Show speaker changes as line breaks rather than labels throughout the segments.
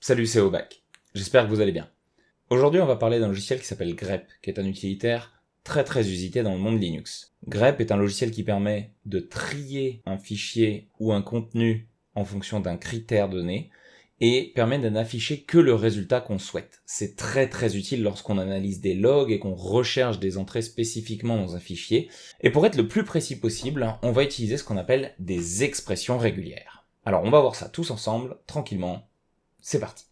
Salut, c'est Obac. J'espère que vous allez bien. Aujourd'hui, on va parler d'un logiciel qui s'appelle grep, qui est un utilitaire très usité dans le monde Linux. Grep est un logiciel qui permet de trier un fichier ou un contenu en fonction d'un critère donné et permet de n'afficher que le résultat qu'on souhaite. C'est très utile lorsqu'on analyse des logs et qu'on recherche des entrées spécifiquement dans un fichier. Et pour être le plus précis possible, on va utiliser ce qu'on appelle des expressions régulières. Alors on va voir ça tous ensemble, tranquillement. C'est parti.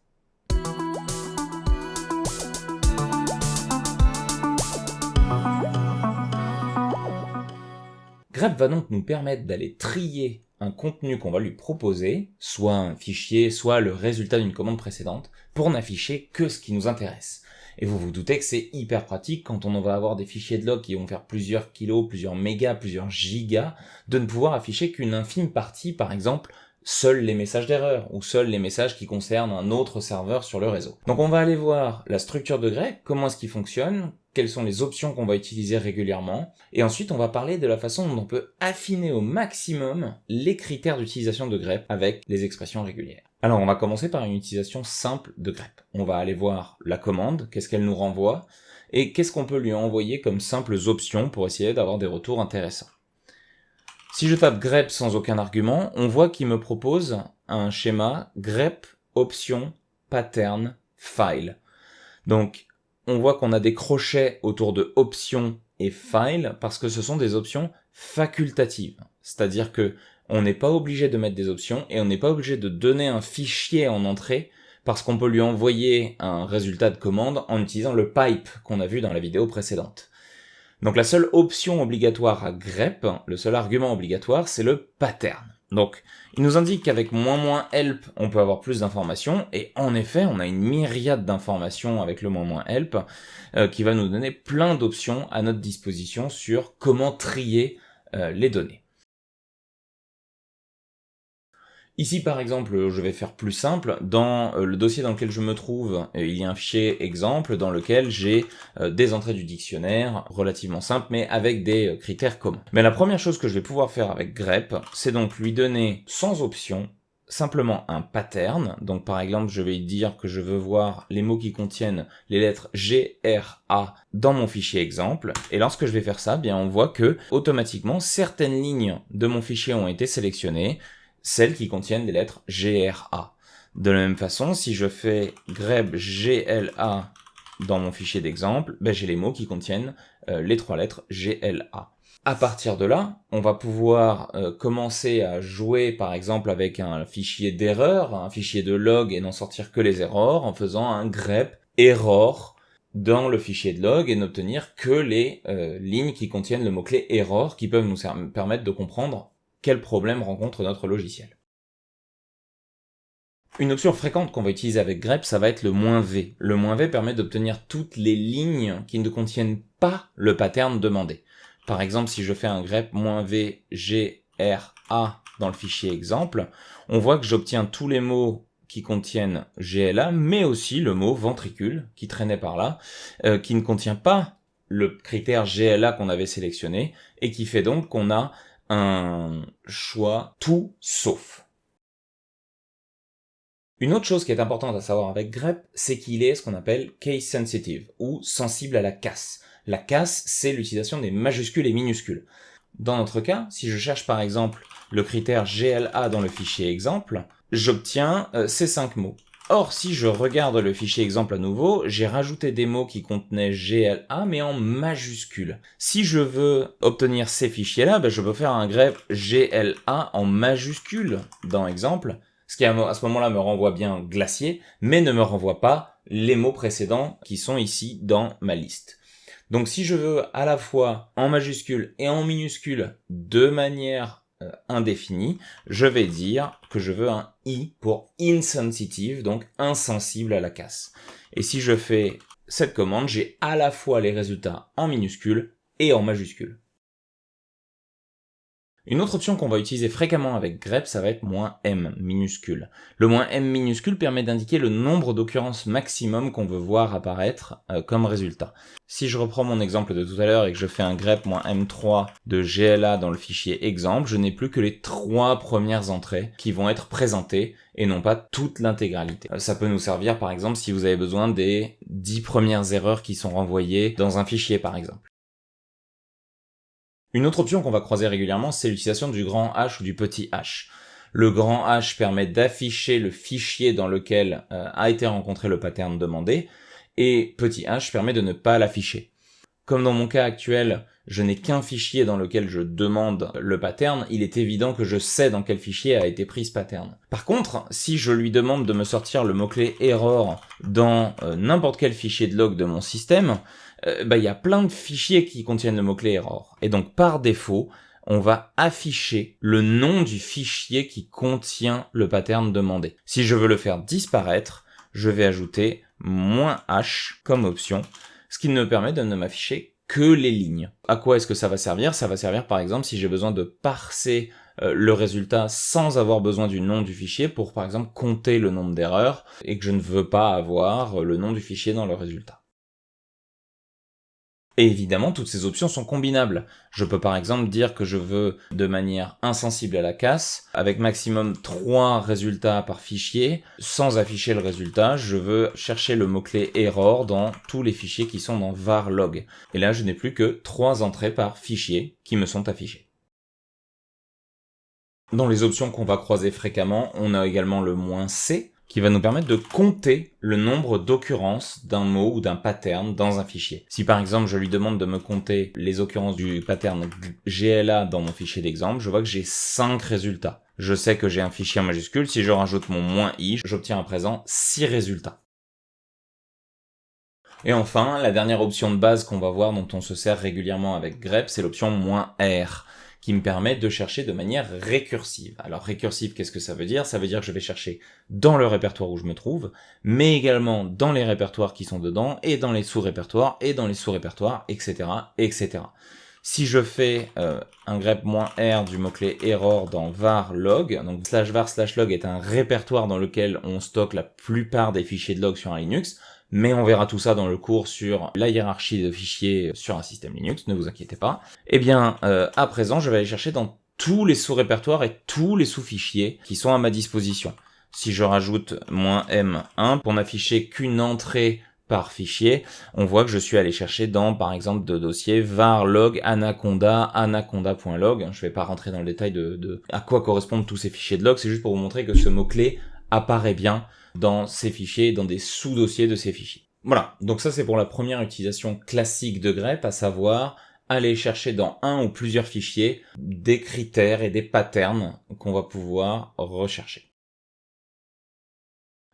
Grep va donc nous permettre d'aller trier un contenu qu'on va lui proposer, soit un fichier, soit le résultat d'une commande précédente, pour n'afficher que ce qui nous intéresse. Et vous vous doutez que c'est hyper pratique quand on va avoir des fichiers de log qui vont faire plusieurs kilos, plusieurs mégas, plusieurs gigas, de ne pouvoir afficher qu'une infime partie, par exemple, seuls les messages d'erreur, ou seuls les messages qui concernent un autre serveur sur le réseau. Donc on va aller voir la structure de grep, comment est-ce qu'il fonctionne, quelles sont les options qu'on va utiliser régulièrement, et ensuite on va parler de la façon dont on peut affiner au maximum les critères d'utilisation de grep avec les expressions régulières. Alors on va commencer par une utilisation simple de grep. On va aller voir la commande, qu'est-ce qu'elle nous renvoie, et qu'est-ce qu'on peut lui envoyer comme simples options pour essayer d'avoir des retours intéressants. Si je tape grep sans aucun argument, on voit qu'il me propose un schéma grep, option, pattern, file. Donc, on voit qu'on a des crochets autour de options et file parce que ce sont des options facultatives. C'est-à-dire que on n'est pas obligé de mettre des options et on n'est pas obligé de donner un fichier en entrée parce qu'on peut lui envoyer un résultat de commande en utilisant le pipe qu'on a vu dans la vidéo précédente. Donc la seule option obligatoire à grep, le seul argument obligatoire, c'est le pattern. Donc il nous indique qu'avec --help, on peut avoir plus d'informations, et en effet, on a une myriade d'informations avec le --help, qui va nous donner plein d'options à notre disposition sur comment trier les données. Ici, par exemple, je vais faire plus simple. Dans le dossier dans lequel je me trouve, il y a un fichier exemple dans lequel j'ai des entrées du dictionnaire relativement simples, mais avec des critères communs. Mais la première chose que je vais pouvoir faire avec grep, c'est donc lui donner sans option simplement un pattern. Donc par exemple, je vais lui dire que je veux voir les mots qui contiennent les lettres G, R, A dans mon fichier exemple. Et lorsque je vais faire ça, bien on voit que automatiquement certaines lignes de mon fichier ont été sélectionnées, celles qui contiennent les lettres GRA. De la même façon, si je fais grep GLA dans mon fichier d'exemple, j'ai les mots qui contiennent les trois lettres GLA. À partir de là, on va pouvoir commencer à jouer par exemple avec un fichier d'erreur, un fichier de log et n'en sortir que les erreurs en faisant un grep error dans le fichier de log et n'obtenir que les lignes qui contiennent le mot-clé error qui peuvent nous permettre de comprendre quel problème rencontre notre logiciel. Une option fréquente qu'on va utiliser avec grep, ça va être le -v. Le -v permet d'obtenir toutes les lignes qui ne contiennent pas le pattern demandé. Par exemple, si je fais un grep -v GRA dans le fichier exemple, on voit que j'obtiens tous les mots qui contiennent GLA, mais aussi le mot ventricule qui traînait par là, qui ne contient pas le critère GLA qu'on avait sélectionné, et qui fait donc qu'on a un choix tout sauf. Une autre chose qui est importante à savoir avec grep, c'est qu'il est ce qu'on appelle case sensitive, ou sensible à la casse. La casse, c'est l'utilisation des majuscules et minuscules. Dans notre cas, si je cherche par exemple le critère GLA dans le fichier exemple, j'obtiens ces 5 mots. Or, si je regarde le fichier exemple à nouveau, j'ai rajouté des mots qui contenaient GLA, mais en majuscules. Si je veux obtenir ces fichiers-là, je peux faire un grep GLA en majuscules dans exemple, ce qui à ce moment-là me renvoie bien glacier, mais ne me renvoie pas les mots précédents qui sont ici dans ma liste. Donc si je veux à la fois en majuscules et en minuscules de manière indéfinie, je vais dire que je veux un I pour insensitive, donc insensible à la casse. Et si je fais cette commande, j'ai à la fois les résultats en minuscules et en majuscules. Une autre option qu'on va utiliser fréquemment avec grep, ça va être "-m" minuscule. Le "-m" minuscule permet d'indiquer le nombre d'occurrences maximum qu'on veut voir apparaître comme résultat. Si je reprends mon exemple de tout à l'heure et que je fais un grep "-m3" de GLA dans le fichier exemple, je n'ai plus que les 3 premières entrées qui vont être présentées et non pas toute l'intégralité. Ça peut nous servir par exemple si vous avez besoin des 10 premières erreurs qui sont renvoyées dans un fichier par exemple. Une autre option qu'on va croiser régulièrement, c'est l'utilisation du grand H ou du petit h. Le grand H permet d'afficher le fichier dans lequel a été rencontré le pattern demandé, et petit h permet de ne pas l'afficher. Comme dans mon cas actuel, je n'ai qu'un fichier dans lequel je demande le pattern, il est évident que je sais dans quel fichier a été pris ce pattern. Par contre, si je lui demande de me sortir le mot-clé error dans n'importe quel fichier de log de mon système, il y a plein de fichiers qui contiennent le mot-clé error. Et donc par défaut, on va afficher le nom du fichier qui contient le pattern demandé. Si je veux le faire disparaître, je vais ajouter "-h comme option, ce qui me permet de ne m'afficher que les lignes. À quoi est-ce que ça va servir? Ça va servir par exemple si j'ai besoin de parser le résultat sans avoir besoin du nom du fichier pour par exemple compter le nombre d'erreurs et que je ne veux pas avoir le nom du fichier dans le résultat. Et évidemment, toutes ces options sont combinables. Je peux par exemple dire que je veux, de manière insensible à la casse, avec maximum 3 résultats par fichier, sans afficher le résultat, je veux chercher le mot-clé error dans tous les fichiers qui sont dans var log. Et là, je n'ai plus que 3 entrées par fichier qui me sont affichées. Dans les options qu'on va croiser fréquemment, on a également le "-c, qui va nous permettre de compter le nombre d'occurrences d'un mot ou d'un pattern dans un fichier. Si par exemple je lui demande de me compter les occurrences du pattern GLA dans mon fichier d'exemple, je vois que j'ai 5 résultats. Je sais que j'ai un fichier en majuscule, si je rajoute mon "-i, j'obtiens à présent 6 résultats. Et enfin, la dernière option de base qu'on va voir, dont on se sert régulièrement avec grep, c'est l'option "-r, qui me permet de chercher de manière récursive. Alors récursive, qu'est-ce que ça veut dire? Ça veut dire que je vais chercher dans le répertoire où je me trouve, mais également dans les répertoires qui sont dedans, et dans les sous-répertoires, et dans les sous-répertoires, etc., etc. Si je fais un grep "-r du mot-clé error dans var log, donc /var/log est un répertoire dans lequel on stocke la plupart des fichiers de log sur un Linux, mais on verra tout ça dans le cours sur la hiérarchie de fichiers sur un système Linux, ne vous inquiétez pas. Eh bien, à présent, je vais aller chercher dans tous les sous-répertoires et tous les sous-fichiers qui sont à ma disposition. Si je rajoute "-m1 pour n'afficher qu'une entrée par fichier, on voit que je suis allé chercher dans, par exemple, de dossiers var log anaconda, anaconda.log. Je vais pas rentrer dans le détail de à quoi correspondent tous ces fichiers de log, c'est juste pour vous montrer que ce mot-clé apparaît bien dans ces fichiers, dans des sous-dossiers de ces fichiers. Voilà, donc ça c'est pour la première utilisation classique de grep, à savoir aller chercher dans un ou plusieurs fichiers des critères et des patterns qu'on va pouvoir rechercher.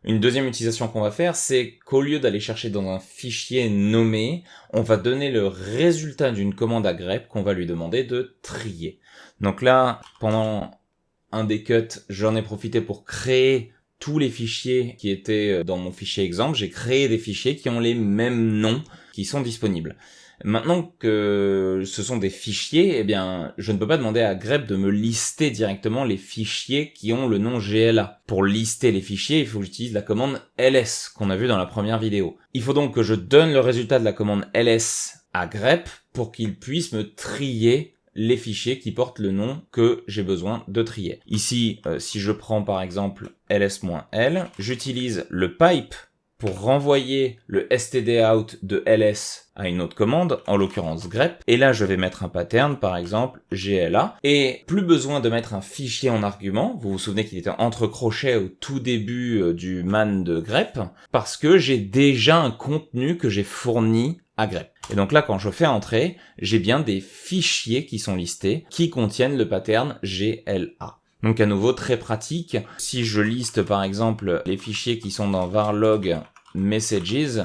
Une deuxième utilisation qu'on va faire, c'est qu'au lieu d'aller chercher dans un fichier nommé, on va donner le résultat d'une commande à grep qu'on va lui demander de trier. Donc là, pendant un des cuts, j'en ai profité pour créer tous les fichiers qui étaient dans mon fichier exemple. J'ai créé des fichiers qui ont les mêmes noms qui sont disponibles. Maintenant que ce sont des fichiers, eh bien, je ne peux pas demander à grep de me lister directement les fichiers qui ont le nom GLA. Pour lister les fichiers, il faut que j'utilise la commande ls qu'on a vu dans la première vidéo. Il faut donc que je donne le résultat de la commande ls à grep pour qu'il puisse me trier les fichiers qui portent le nom que j'ai besoin de trier. Ici, si je prends par exemple ls-l, j'utilise le pipe pour renvoyer le stdout de ls à une autre commande, en l'occurrence grep, et là je vais mettre un pattern, par exemple gla, et plus besoin de mettre un fichier en argument, vous vous souvenez qu'il était entre crochets au tout début du man de grep, parce que j'ai déjà un contenu que j'ai fourni à grep. Et donc là, quand je fais entrer, j'ai bien des fichiers qui sont listés, qui contiennent le pattern gla. Donc à nouveau, très pratique. Si je liste par exemple les fichiers qui sont dans var log messages,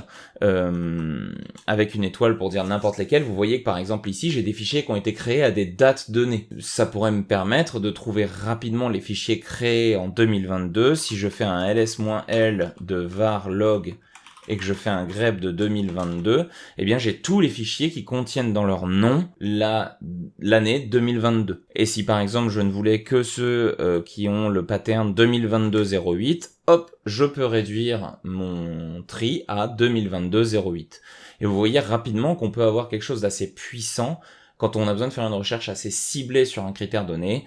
avec une étoile pour dire n'importe lesquels, vous voyez que par exemple ici, j'ai des fichiers qui ont été créés à des dates données. Ça pourrait me permettre de trouver rapidement les fichiers créés en 2022. Si je fais un ls-l de var log et que je fais un grep de 2022, eh bien j'ai tous les fichiers qui contiennent dans leur nom l'année 2022. Et si par exemple je ne voulais que ceux qui ont le pattern 2022-08, hop, je peux réduire mon tri à 2022-08. Et vous voyez rapidement qu'on peut avoir quelque chose d'assez puissant quand on a besoin de faire une recherche assez ciblée sur un critère donné.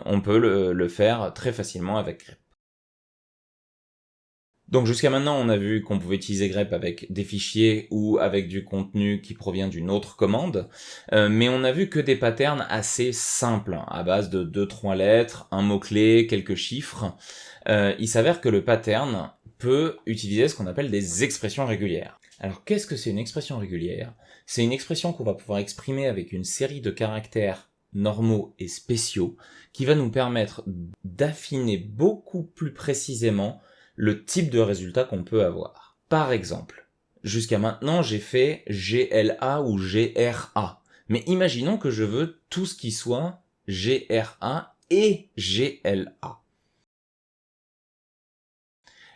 On peut le faire très facilement avec grep. Donc jusqu'à maintenant, on a vu qu'on pouvait utiliser grep avec des fichiers ou avec du contenu qui provient d'une autre commande, mais on a vu que des patterns assez simples, à base de 2-3 lettres, un mot-clé, quelques chiffres. Il s'avère que le pattern peut utiliser ce qu'on appelle des expressions régulières. Alors qu'est-ce que c'est une expression régulière ? C'est une expression qu'on va pouvoir exprimer avec une série de caractères normaux et spéciaux qui va nous permettre d'affiner beaucoup plus précisément le type de résultat qu'on peut avoir. Par exemple, jusqu'à maintenant, j'ai fait GLA ou GRA. Mais imaginons que je veux tout ce qui soit GRA et GLA.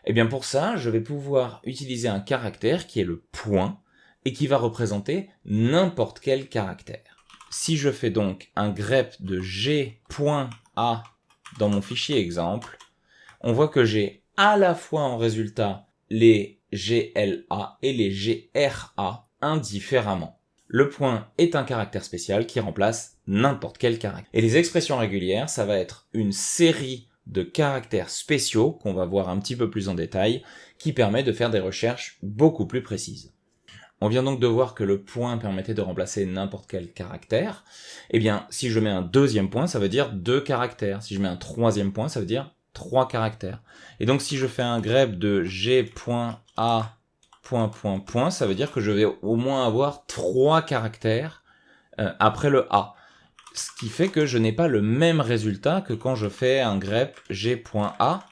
Et bien pour ça, je vais pouvoir utiliser un caractère qui est le point et qui va représenter n'importe quel caractère. Si je fais donc un grep de G.A dans mon fichier exemple, on voit que j'ai à la fois en résultat les GLA et les GRA indifféremment. Le point est un caractère spécial qui remplace n'importe quel caractère. Et les expressions régulières, ça va être une série de caractères spéciaux, qu'on va voir un petit peu plus en détail, qui permet de faire des recherches beaucoup plus précises. On vient donc de voir que le point permettait de remplacer n'importe quel caractère. Eh bien, si je mets un deuxième point, ça veut dire 2 caractères. Si je mets un troisième point, ça veut dire 3 caractères. Et donc si je fais un grep de G.A ... ça veut dire que je vais au moins avoir 3 caractères après le A. Ce qui fait que je n'ai pas le même résultat que quand je fais un grep G.A,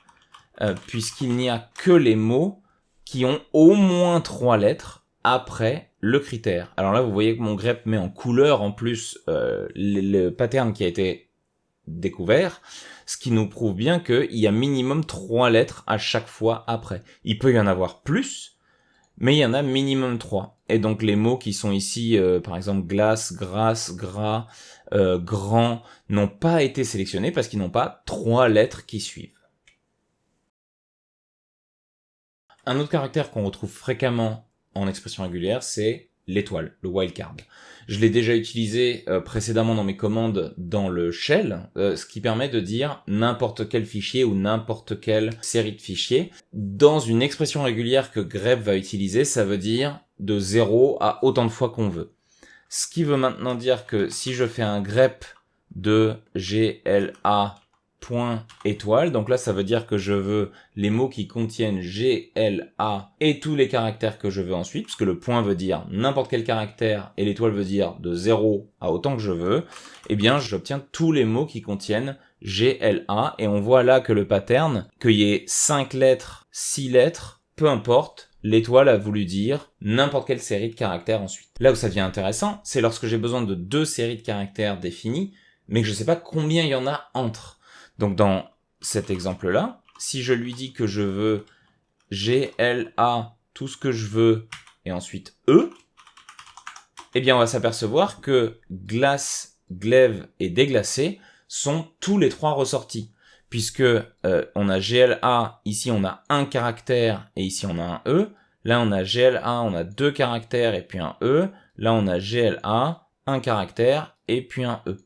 puisqu'il n'y a que les mots qui ont au moins 3 lettres après le critère. Alors là, vous voyez que mon grep met en couleur en plus le pattern qui a été découvert, ce qui nous prouve bien qu'il y a minimum 3 lettres à chaque fois après. Il peut y en avoir plus, mais il y en a minimum 3. Et donc les mots qui sont ici, par exemple glace, grasse, gras, grand, n'ont pas été sélectionnés parce qu'ils n'ont pas 3 lettres qui suivent. Un autre caractère qu'on retrouve fréquemment en expression régulière, c'est l'étoile, le wildcard. Je l'ai déjà utilisé précédemment dans mes commandes dans le shell, ce qui permet de dire n'importe quel fichier ou n'importe quelle série de fichiers. Dans une expression régulière que grep va utiliser, ça veut dire de 0 à autant de fois qu'on veut. Ce qui veut maintenant dire que si je fais un grep de GLA point étoile, donc là ça veut dire que je veux les mots qui contiennent GLA et tous les caractères que je veux ensuite, puisque le point veut dire n'importe quel caractère et l'étoile veut dire de 0 à autant que je veux, eh bien j'obtiens tous les mots qui contiennent GLA, et on voit là que le pattern, qu'il y ait 5 lettres, 6 lettres, peu importe, l'étoile a voulu dire n'importe quelle série de caractères ensuite. Là où ça devient intéressant, c'est lorsque j'ai besoin de 2 séries de caractères définies, mais que je ne sais pas combien il y en a entre. Donc dans cet exemple-là, si je lui dis que je veux GLA, tout ce que je veux, et ensuite E, eh bien on va s'apercevoir que glace, glaive et déglacé sont tous les 3 ressortis. Puisque on a GLA, ici on a un caractère et ici on a un E. Là on a GLA, on a 2 caractères et puis un E. Là on a GLA, un caractère et puis un E.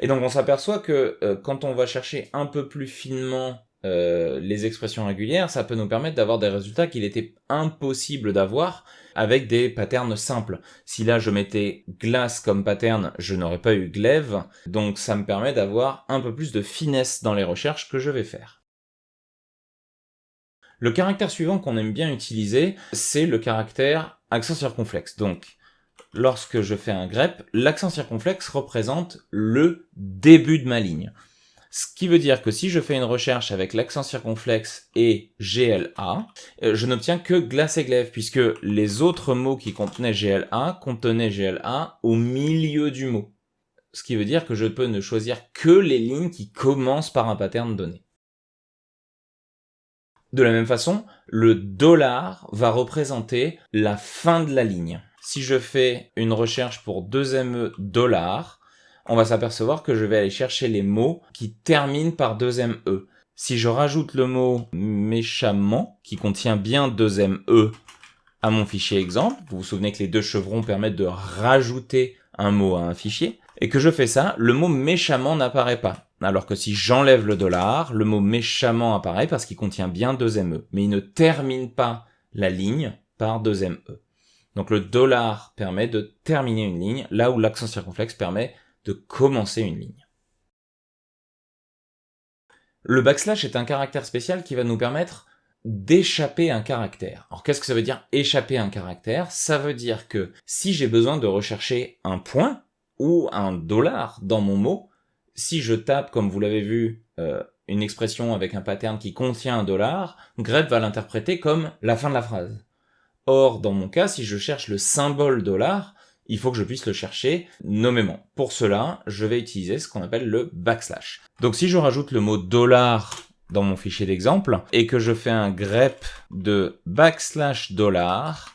Et donc on s'aperçoit que quand on va chercher un peu plus finement les expressions régulières, ça peut nous permettre d'avoir des résultats qu'il était impossible d'avoir avec des patterns simples. Si là je mettais glace comme pattern, je n'aurais pas eu glaive, donc ça me permet d'avoir un peu plus de finesse dans les recherches que je vais faire. Le caractère suivant qu'on aime bien utiliser, c'est le caractère accent circonflexe. Donc lorsque je fais un grep, l'accent circonflexe représente le début de ma ligne. Ce qui veut dire que si je fais une recherche avec l'accent circonflexe et GLA, je n'obtiens que glace et glaive, puisque les autres mots qui contenaient GLA au milieu du mot. Ce qui veut dire que je peux ne choisir que les lignes qui commencent par un pattern donné. De la même façon, le dollar va représenter la fin de la ligne. Si je fais une recherche pour 2ME dollar, on va s'apercevoir que je vais aller chercher les mots qui terminent par 2ME. Si je rajoute le mot méchamment, qui contient bien 2ME, à mon fichier exemple, vous vous souvenez que les deux chevrons permettent de rajouter un mot à un fichier, et que je fais ça, le mot méchamment n'apparaît pas. Alors que si j'enlève le dollar, le mot méchamment apparaît parce qu'il contient bien 2ME, mais il ne termine pas la ligne par 2ME. Donc le dollar permet de terminer une ligne, là où l'accent circonflexe permet de commencer une ligne. Le backslash est un caractère spécial qui va nous permettre d'échapper un caractère. Alors qu'est-ce que ça veut dire échapper un caractère? Ça veut dire que si j'ai besoin de rechercher un point ou un dollar dans mon mot, si je tape, comme vous l'avez vu, une expression avec un pattern qui contient un dollar, grep va l'interpréter comme la fin de la phrase. Or, dans mon cas, si je cherche le symbole dollar, il faut que je puisse le chercher nommément. Pour cela, je vais utiliser ce qu'on appelle le backslash. Donc si je rajoute le mot dollar dans mon fichier d'exemple, et que je fais un grep de backslash dollar,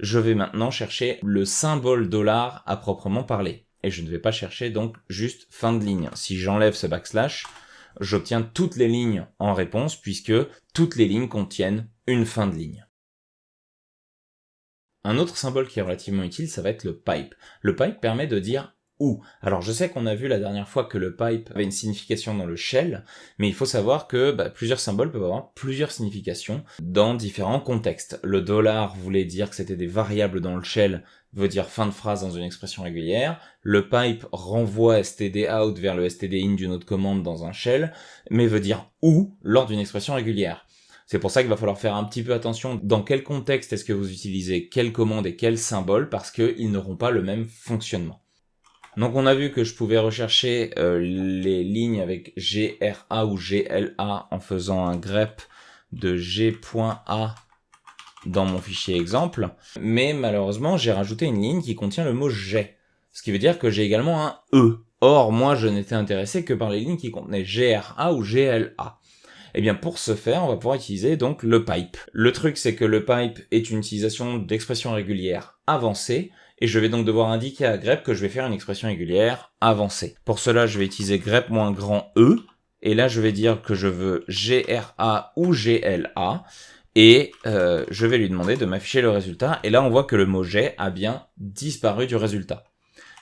je vais maintenant chercher le symbole dollar à proprement parler. Et je ne vais pas chercher donc juste fin de ligne. Si j'enlève ce backslash, j'obtiens toutes les lignes en réponse, puisque toutes les lignes contiennent une fin de ligne. Un autre symbole qui est relativement utile, ça va être le pipe. Le pipe permet de dire où. Alors je sais qu'on a vu la dernière fois que le pipe avait une signification dans le shell, mais il faut savoir que plusieurs symboles peuvent avoir plusieurs significations dans différents contextes. Le dollar voulait dire que c'était des variables dans le shell, veut dire fin de phrase dans une expression régulière. Le pipe renvoie std_out vers le std_in d'une autre commande dans un shell, mais veut dire où lors d'une expression régulière. C'est pour ça qu'il va falloir faire un petit peu attention dans quel contexte est-ce que vous utilisez quelle commande et quel symbole, parce qu'ils n'auront pas le même fonctionnement. Donc on a vu que je pouvais rechercher les lignes avec GRA ou GLA en faisant un grep de G.A dans mon fichier exemple, mais malheureusement j'ai rajouté une ligne qui contient le mot G, ce qui veut dire que j'ai également un E. Or moi je n'étais intéressé que par les lignes qui contenaient GRA ou GLA. Et bien pour ce faire, on va pouvoir utiliser donc le pipe. Le truc c'est que le pipe est une utilisation d'expression régulière avancée, et je vais donc devoir indiquer à grep que je vais faire une expression régulière avancée. Pour cela, je vais utiliser grep moins grand E, et là je vais dire que je veux GRA ou GLA, et je vais lui demander de m'afficher le résultat, et là on voit que le mot G a bien disparu du résultat.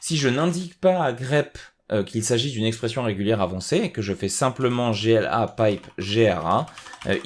Si je n'indique pas à grep qu'il s'agit d'une expression régulière avancée et que je fais simplement GLA pipe GRA,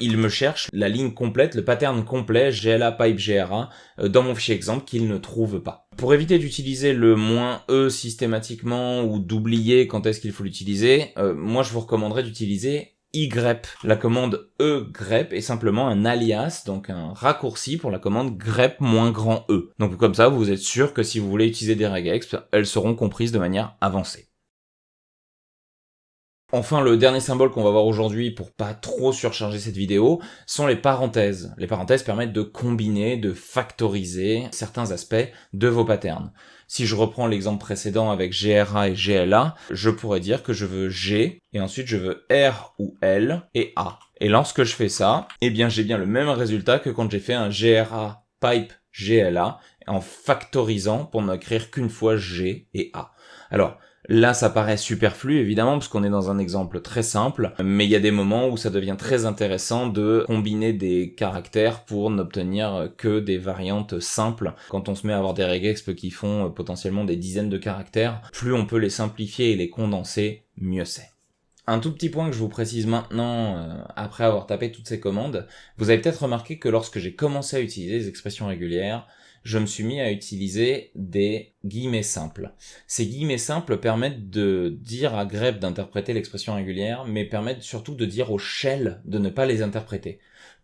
il me cherche la ligne complète, le pattern complet GLA pipe GRA dans mon fichier exemple qu'il ne trouve pas. Pour éviter d'utiliser le -e systématiquement ou d'oublier quand est-ce qu'il faut l'utiliser, moi je vous recommanderais d'utiliser ygrep. La commande grep est simplement un alias, donc un raccourci pour la commande grep moins grand E. Donc comme ça, vous êtes sûr que si vous voulez utiliser des regex, elles seront comprises de manière avancée. Enfin, le dernier symbole qu'on va voir aujourd'hui pour pas trop surcharger cette vidéo sont les parenthèses. Les parenthèses permettent de combiner, de factoriser certains aspects de vos patterns. Si je reprends l'exemple précédent avec GRA et GLA, je pourrais dire que je veux G, et ensuite je veux R ou L et A. Et lorsque je fais ça, eh bien j'ai bien le même résultat que quand j'ai fait un GRA pipe GLA, en factorisant pour n'écrire qu'une fois G et A. Alors, là, ça paraît superflu, évidemment, parce qu'on est dans un exemple très simple, mais il y a des moments où ça devient très intéressant de combiner des caractères pour n'obtenir que des variantes simples. Quand on se met à avoir des regexp qui font potentiellement des dizaines de caractères, plus on peut les simplifier et les condenser, mieux c'est. Un tout petit point que je vous précise maintenant, après avoir tapé toutes ces commandes, vous avez peut-être remarqué que lorsque j'ai commencé à utiliser les expressions régulières, je me suis mis à utiliser des guillemets simples. Ces guillemets simples permettent de dire à grep d'interpréter l'expression régulière, mais permettent surtout de dire au shell de ne pas les interpréter.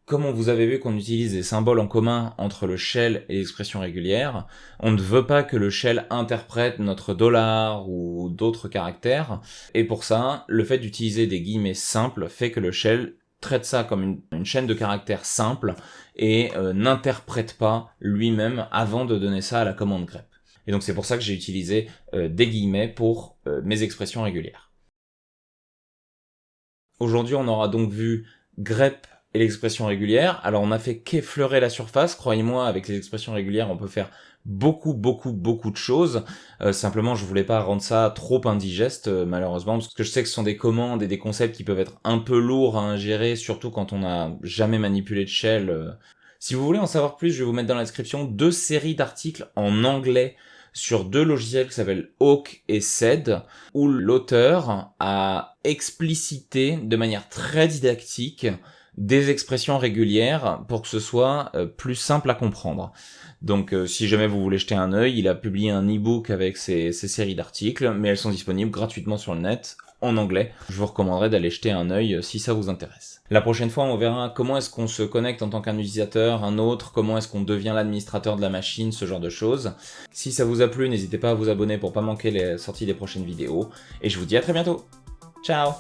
Comme vous avez vu qu'on utilise des symboles en commun entre le shell et l'expression régulière, on ne veut pas que le shell interprète notre dollar ou d'autres caractères, et pour ça, le fait d'utiliser des guillemets simples fait que le shell traite ça comme une chaîne de caractères simple et n'interprète pas lui-même avant de donner ça à la commande grep. Et donc c'est pour ça que j'ai utilisé des guillemets pour mes expressions régulières. Aujourd'hui, on aura donc vu grep et l'expression régulière. Alors on a fait qu'effleurer la surface, croyez-moi, avec les expressions régulières on peut faire beaucoup de choses. Simplement je voulais pas rendre ça trop indigeste malheureusement, parce que je sais que ce sont des commandes et des concepts qui peuvent être un peu lourds à ingérer, surtout quand on n'a jamais manipulé de shell. Si vous voulez en savoir plus, je vais vous mettre dans la description 2 séries d'articles en anglais sur 2 logiciels qui s'appellent Hawk et Sed, où l'auteur a explicité de manière très didactique des expressions régulières pour que ce soit plus simple à comprendre. Donc si jamais vous voulez jeter un œil, il a publié un e-book avec ces séries d'articles, mais elles sont disponibles gratuitement sur le net, en anglais. Je vous recommanderais d'aller jeter un œil si ça vous intéresse. La prochaine fois, on verra comment est-ce qu'on se connecte en tant qu'un utilisateur, un autre, comment est-ce qu'on devient l'administrateur de la machine, ce genre de choses. Si ça vous a plu, n'hésitez pas à vous abonner pour pas manquer les sorties des prochaines vidéos. Et je vous dis à très bientôt. Ciao!